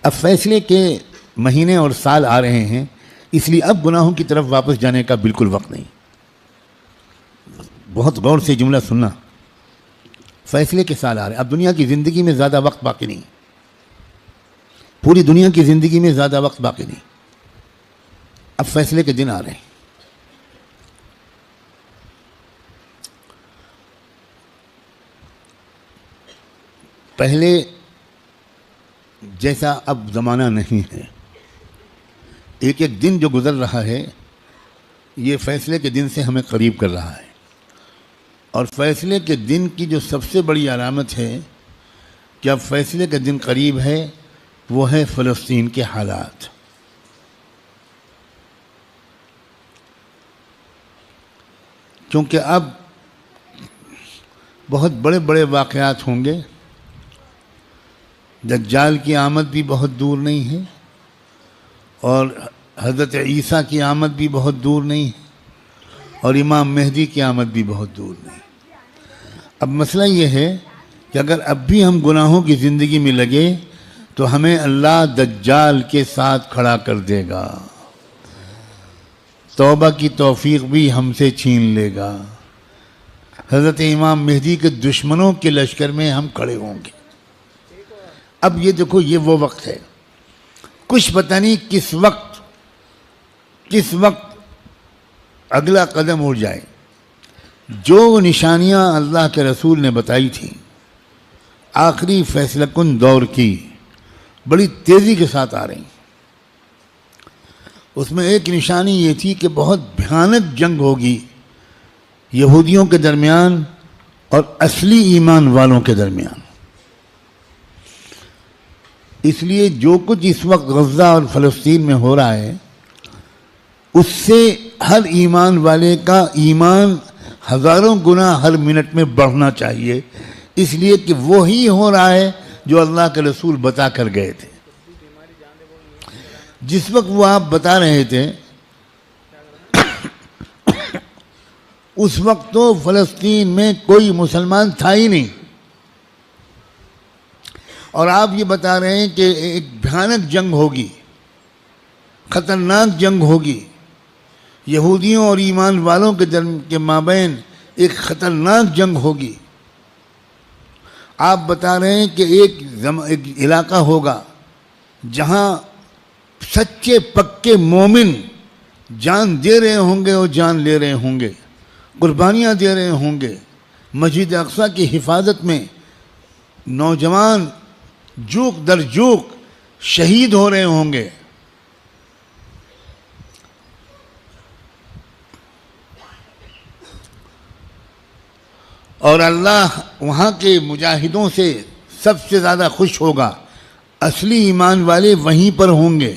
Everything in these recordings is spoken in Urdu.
اب فیصلے کے مہینے اور سال آ رہے ہیں، اس لیے اب گناہوں کی طرف واپس جانے کا بالکل وقت نہیں۔ بہت غور سے جملہ سننا، فیصلے کے سال آ رہے ہیں، اب دنیا کی زندگی میں زیادہ وقت باقی نہیں، پوری دنیا کی زندگی میں زیادہ وقت باقی نہیں، اب فیصلے کے دن آ رہے ہیں۔ پہلے جیسا اب زمانہ نہیں ہے، ایک ایک دن جو گزر رہا ہے یہ فیصلے کے دن سے ہمیں قریب کر رہا ہے، اور فیصلے کے دن کی جو سب سے بڑی علامت ہے کہ اب فیصلے کا دن قریب ہے، وہ ہے فلسطین کے حالات۔ کیونکہ اب بہت بڑے بڑے واقعات ہوں گے، دجال کی آمد بھی بہت دور نہیں ہے، اور حضرت عیسیٰ کی آمد بھی بہت دور نہیں ہے، اور امام مہدی کی آمد بھی بہت دور نہیں۔ اب مسئلہ یہ ہے کہ اگر اب بھی ہم گناہوں کی زندگی میں لگے تو ہمیں اللہ دجال کے ساتھ کھڑا کر دے گا، توبہ کی توفیق بھی ہم سے چھین لے گا، حضرت امام مہدی کے دشمنوں کے لشکر میں ہم کھڑے ہوں گے۔ اب یہ دیکھو، یہ وہ وقت ہے، کچھ پتہ نہیں کس وقت اگلا قدم اٹھ جائے۔ جو نشانیاں اللہ کے رسول نے بتائی تھیں آخری فیصلہ کن دور کی، بڑی تیزی کے ساتھ آ رہی ہیں۔ اس میں ایک نشانی یہ تھی کہ بہت بھیانک جنگ ہوگی یہودیوں کے درمیان اور اصلی ایمان والوں کے درمیان۔ اس لیے جو کچھ اس وقت غزہ اور فلسطین میں ہو رہا ہے، اس سے ہر ایمان والے کا ایمان ہزاروں گنا ہر منٹ میں بڑھنا چاہیے، اس لیے کہ وہی ہو رہا ہے جو اللہ کے رسول بتا کر گئے تھے۔ جس وقت وہ آپ بتا رہے تھے اس وقت تو فلسطین میں کوئی مسلمان تھا ہی نہیں، اور آپ یہ بتا رہے ہیں کہ ایک بھیانک جنگ ہوگی، خطرناک جنگ ہوگی، یہودیوں اور ایمان والوں کے مابین ایک خطرناک جنگ ہوگی۔ آپ بتا رہے ہیں کہ ایک علاقہ ہوگا جہاں سچے پکے مومن جان دے رہے ہوں گے اور جان لے رہے ہوں گے، قربانیاں دے رہے ہوں گے، مسجد اقصیٰ کی حفاظت میں نوجوان جوک در جوک شہید ہو رہے ہوں گے۔ اور اللہ وہاں کے مجاہدوں سے سب سے زیادہ خوش ہوگا، اصلی ایمان والے وہیں پر ہوں گے۔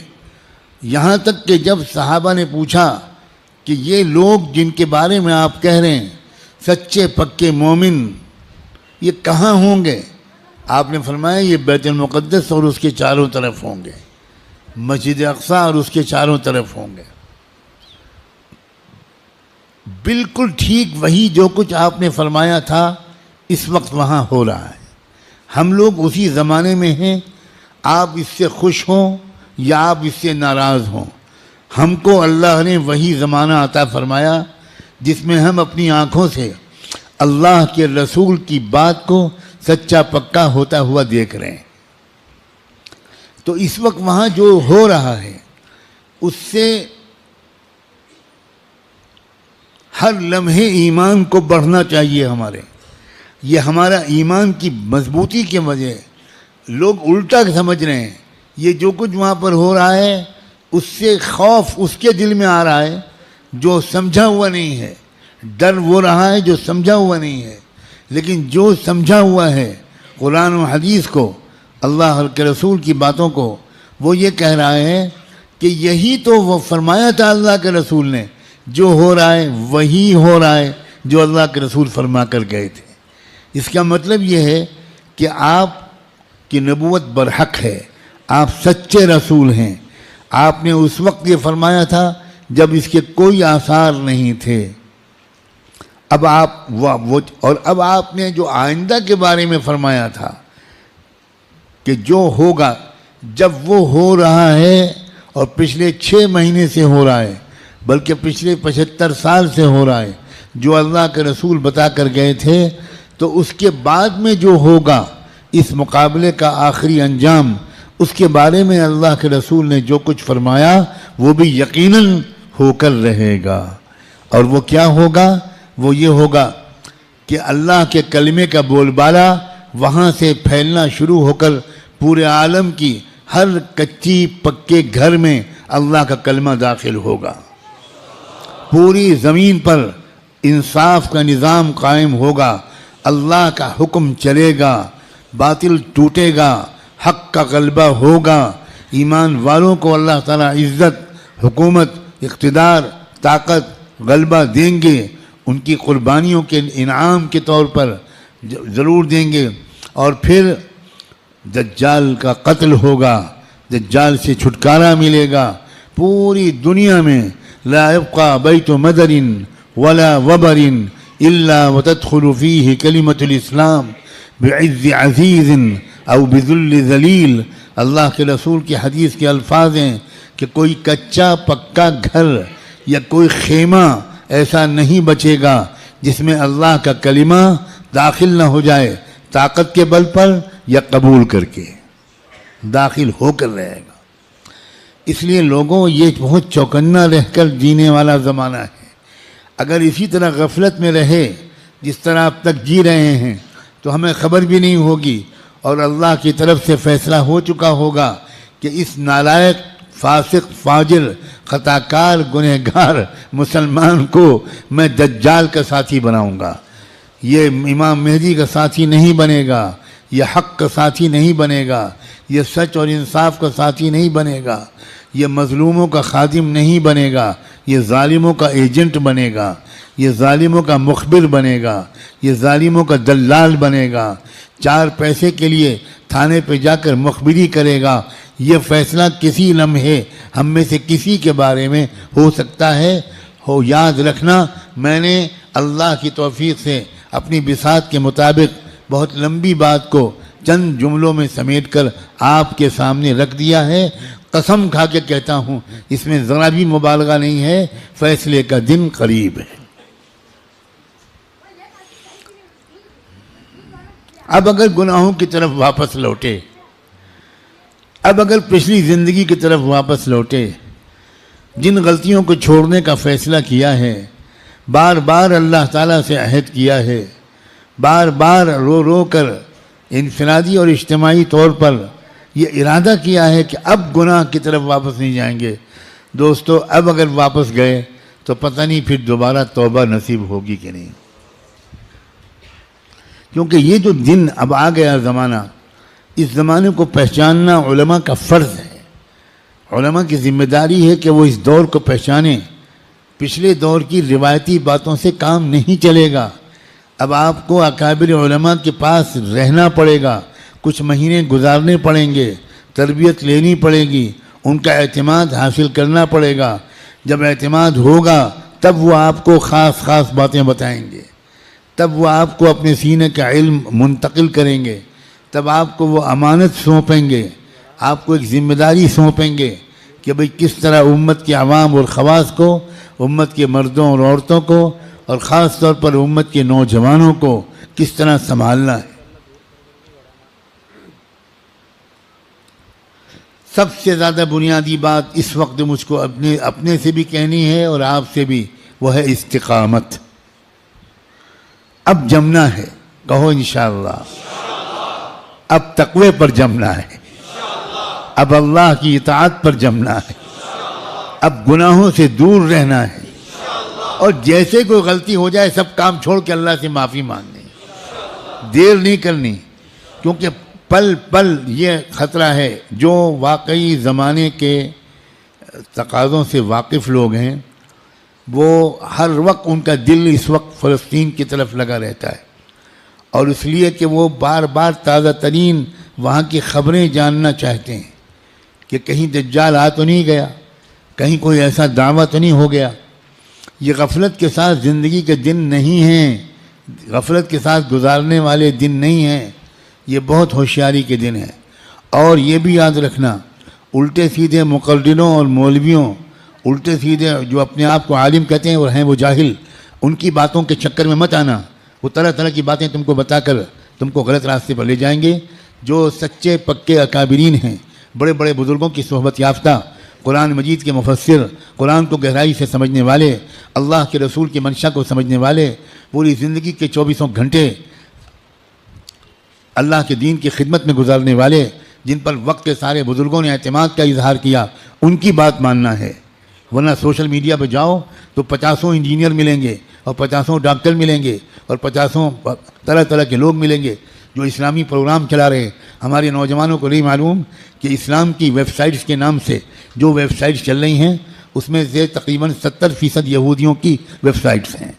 یہاں تک کہ جب صحابہ نے پوچھا کہ یہ لوگ جن کے بارے میں آپ کہہ رہے ہیں سچے پکے مومن، یہ کہاں ہوں گے؟ آپ نے فرمایا یہ بیت المقدس اور اس کے چاروں طرف ہوں گے، مسجد اقصیٰ اور اس کے چاروں طرف ہوں گے۔ بالکل ٹھیک وہی جو کچھ آپ نے فرمایا تھا اس وقت وہاں ہو رہا ہے۔ ہم لوگ اسی زمانے میں ہیں، آپ اس سے خوش ہوں یا آپ اس سے ناراض ہوں، ہم کو اللہ نے وہی زمانہ عطا فرمایا جس میں ہم اپنی آنکھوں سے اللہ کے رسول کی بات کو سچا پکا ہوتا ہوا دیکھ رہے ہیں۔ تو اس وقت وہاں جو ہو رہا ہے اس سے ہر لمحے ایمان کو بڑھنا چاہیے ہمارے۔ یہ ہمارا ایمان کی مضبوطی کی وجہ، لوگ الٹا سمجھ رہے ہیں، یہ جو کچھ وہاں پر ہو رہا ہے اس سے خوف اس کے دل میں آ رہا ہے جو سمجھا ہوا نہیں ہے، ڈر وہ رہا ہے جو سمجھا ہوا نہیں ہے۔ لیکن جو سمجھا ہوا ہے قرآن و حدیث کو، اللہ کے رسول کی باتوں کو، وہ یہ کہہ رہا ہے کہ یہی تو وہ فرمایا تھا اللہ کے رسول نے، جو ہو رہا ہے وہی ہو رہا ہے جو اللہ کے رسول فرما کر گئے تھے۔ اس کا مطلب یہ ہے کہ آپ کی نبوت برحق ہے، آپ سچے رسول ہیں۔ آپ نے اس وقت یہ فرمایا تھا جب اس کے کوئی آثار نہیں تھے، اب آپ نے جو آئندہ کے بارے میں فرمایا تھا کہ جو ہوگا، جب وہ ہو رہا ہے اور پچھلے 6 مہینے سے ہو رہا ہے، بلکہ پچھلے 75 سال سے ہو رہا ہے، جو اللہ کے رسول بتا کر گئے تھے، تو اس کے بعد میں جو ہوگا اس مقابلے کا آخری انجام، اس کے بارے میں اللہ کے رسول نے جو کچھ فرمایا وہ بھی یقیناً ہو کر رہے گا۔ اور وہ کیا ہوگا؟ وہ یہ ہوگا کہ اللہ کے کلمے کا بول بالا وہاں سے پھیلنا شروع ہو کر پورے عالم کی ہر کچی پکے گھر میں اللہ کا کلمہ داخل ہوگا، پوری زمین پر انصاف کا نظام قائم ہوگا، اللہ کا حکم چلے گا، باطل ٹوٹے گا، حق کا غلبہ ہوگا، ایمان والوں کو اللہ تعالیٰ عزت، حکومت، اقتدار، طاقت، غلبہ دیں گے، ان کی قربانیوں کے انعام کے طور پر ضرور دیں گے۔ اور پھر دجال کا قتل ہوگا، دجال سے چھٹکارا ملے گا، پوری دنیا میں لا يبقى بیت مدر ولا وبر الا وتدخل فيه کلمۃ الاسلام بعز عزیز او بذل ذلیل۔ اللہ کے رسول کی حدیث کے الفاظ ہیں کہ کوئی کچا پکا گھر یا کوئی خیمہ ایسا نہیں بچے گا جس میں اللہ کا کلمہ داخل نہ ہو جائے، طاقت کے بل پر یا قبول کر کے داخل ہو کر رہے گا۔ اس لیے لوگوں، یہ بہت چوکنا رہ کر جینے والا زمانہ ہے۔ اگر اسی طرح غفلت میں رہے جس طرح اب تک جی رہے ہیں تو ہمیں خبر بھی نہیں ہوگی، اور اللہ کی طرف سے فیصلہ ہو چکا ہوگا کہ اس نالائق، فاسق، فاجر، خطاکار، گنہگار مسلمان کو میں دجال کا ساتھی بناؤں گا، یہ امام مہدی کا ساتھی نہیں بنے گا، یہ حق کا ساتھی نہیں بنے گا، یہ سچ اور انصاف کا ساتھی نہیں بنے گا، یہ مظلوموں کا خادم نہیں بنے گا، یہ ظالموں کا ایجنٹ بنے گا، یہ ظالموں کا مخبر بنے گا، یہ ظالموں کا دلال بنے گا، 4 پیسے کے لیے تھانے پہ جا کر مخبری کرے گا۔ یہ فیصلہ کسی لمحے ہم میں سے کسی کے بارے میں ہو سکتا ہے۔ یاد رکھنا، میں نے اللہ کی توفیق سے اپنی بساط کے مطابق بہت لمبی بات کو چند جملوں میں سمیٹ کر آپ کے سامنے رکھ دیا ہے۔ قسم کھا کے کہتا ہوں، اس میں ذرا بھی مبالغہ نہیں ہے، فیصلے کا دن قریب ہے۔ اب اگر گناہوں کی طرف واپس لوٹے، اب اگر پچھلی زندگی کی طرف واپس لوٹے، جن غلطیوں کو چھوڑنے کا فیصلہ کیا ہے، بار بار اللہ تعالیٰ سے عہد کیا ہے، بار بار رو رو کر انفرادی اور اجتماعی طور پر یہ ارادہ کیا ہے کہ اب گناہ کی طرف واپس نہیں جائیں گے، دوستو اب اگر واپس گئے تو پتہ نہیں پھر دوبارہ توبہ نصیب ہوگی کہ نہیں، کیونکہ یہ جو دن اب آ گیا زمانہ، اس زمانے کو پہچاننا علماء کا فرض ہے۔ علماء کی ذمہ داری ہے کہ وہ اس دور کو پہچانیں۔ پچھلے دور کی روایتی باتوں سے کام نہیں چلے گا، اب آپ کو اکابر علماء کے پاس رہنا پڑے گا، کچھ مہینے گزارنے پڑیں گے، تربیت لینی پڑے گی، ان کا اعتماد حاصل کرنا پڑے گا۔ جب اعتماد ہوگا تب وہ آپ کو خاص خاص باتیں بتائیں گے، تب وہ آپ کو اپنے سینے کا علم منتقل کریں گے، تب آپ کو وہ امانت سونپیں گے، آپ کو ایک ذمہ داری سونپیں گے کہ بھئی کس طرح امت کے عوام اور خواص کو، امت کے مردوں اور عورتوں کو، اور خاص طور پر امت کے نوجوانوں کو کس طرح سنبھالنا ہے۔ سب سے زیادہ بنیادی بات اس وقت مجھ کو اپنے سے بھی کہنی ہے اور آپ سے بھی، وہ ہے استقامت۔ اب جمنا ہے، کہو انشاءاللہ۔ اب تقوی پر جمنا ہے، اب اللہ کی اطاعت پر جمنا ہے، اب گناہوں سے دور رہنا ہے، اور جیسے کوئی غلطی ہو جائے سب کام چھوڑ کے اللہ سے معافی مانگنی، دیر نہیں کرنی، کیونکہ پل پل یہ خطرہ ہے۔ جو واقعی زمانے کے تقاضوں سے واقف لوگ ہیں، وہ ہر وقت ان کا دل اس وقت فلسطین کی طرف لگا رہتا ہے، اور اس لیے کہ وہ بار بار تازہ ترین وہاں کی خبریں جاننا چاہتے ہیں کہ کہیں دجال آ تو نہیں گیا، کہیں کوئی ایسا دعویٰ تو نہیں ہو گیا۔ یہ غفلت کے ساتھ زندگی کے دن نہیں ہیں، غفلت کے ساتھ گزارنے والے دن نہیں ہیں، یہ بہت ہوشیاری کے دن ہیں۔ اور یہ بھی یاد رکھنا، الٹے سیدھے مقرروں اور مولویوں، الٹے سیدھے جو اپنے آپ کو عالم کہتے ہیں اور ہیں وہ جاہل، ان کی باتوں کے چکر میں مت آنا. وہ طرح طرح کی باتیں تم کو بتا کر تم کو غلط راستے پر لے جائیں گے. جو سچے پکے اکابرین ہیں، بڑے بڑے بزرگوں کی صحبت یافتہ، قرآن مجید کے مفسر، قرآن کو گہرائی سے سمجھنے والے، اللہ کے رسول کی منشا کو سمجھنے والے، پوری زندگی کے 24 گھنٹے اللہ کے دین کی خدمت میں گزارنے والے، جن پر وقت کے سارے بزرگوں نے اعتماد کا اظہار کیا، ان کی بات ماننا ہے. ورنہ سوشل میڈیا پہ جاؤ تو 50 انجینئر ملیں گے اور 50 ڈاکٹر ملیں گے اور 50 طرح طرح کے لوگ ملیں گے جو اسلامی پروگرام چلا رہے ہیں. ہمارے نوجوانوں کو نہیں معلوم کہ اسلام کی ویب سائٹس کے نام سے جو ویب سائٹس چل رہی ہیں اس میں سے تقریباً 70% یہودیوں کی ویب سائٹس ہیں.